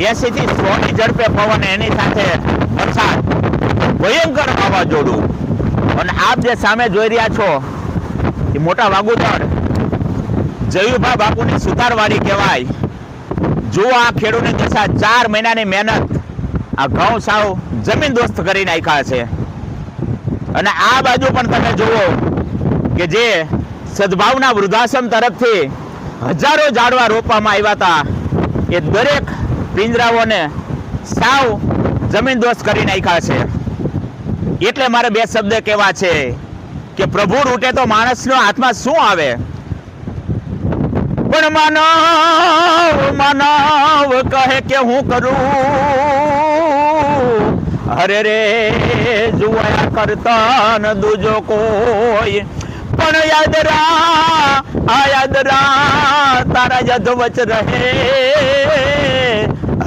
80 થી 100 ની ઝડપે પવન, એની સાથે વરસાદ, ભયંકર વાવાઝોડું. અને આપ જે સામે જોઈ રહ્યા છો એ મોટા વાગુતર જયુભા બાપુની સુતારવાડી કહેવાય. જુઓ આ ખેડૂતની દશા, 4 મહિનાની મહેનત, આ ઘઉં સાવ જમીન દોસ્ત કરી નાખ્યા છે. અને આ બાજુ પણ તમે જુઓ કે જે સદભાવના વૃદ્ધાશ્રમ તરફથી હજારો ઝાડવા રોપવામાં આવ્યા હતા, એ દરેક પિંજરાઓને સાવ જમીન દોસ્ત કરી નાખ્યા છે. એટલે મારે 2 શબ્દ કહેવા છે કે પ્રભુ રૂટે તો માણસનો હાથમાં શું આવે, પણ માનવ કહે કે હું કરું. અરે રે જુવાયા કરતા ન દૂજો કોઈ, પણ યાદ રા તારા યદ વચ રહે.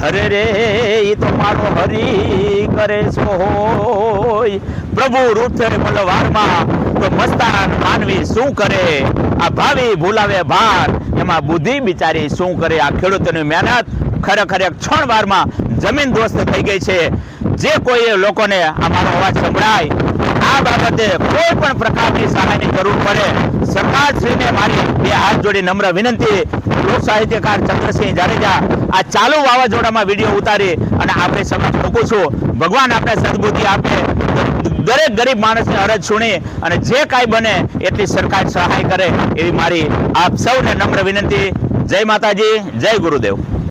અરે રે ઈ તો મારો હરી કરે સોય. પ્રભુ રૂઠે મલવારમાં તો મસ્તાન માનવી શું કરે, આ ભાવી ભૂલાવે ભાર, એમાં બુદ્ધિ બિચારી શું કરે. આ ખેડૂતોની મહેનત ખરેખર એક ક્ષણવારમાં જમીન દોસ્ત થઈ ગઈ છે. જે કોઈ લોકોને આ મારો અવાજ સંભળાય, આ બાબતે કોઈ પણ પ્રકારની સહાયની જરૂર પડે, સરકારશ્રીને મારી 2 હાથ જોડી નમ્ર વિનંતી. લોક સાહિત્યકાર ચંદ્રસિંહ જાડેજા આ ચાલુ વાવાઝોડામાં વિડીયો ઉતારી અને આપણે સમક્ષ મૂકું છું. ભગવાન આપણે સદબુદ્ધિ આપે, દરેક ગરીબ માણસની અરજ સુણી અને જે કાંઈ બને એટલી સરકાર સહાય કરે, એવી મારી આપ સૌને નમ્ર વિનંતી. જય માતાજી, જય ગુરુદેવ.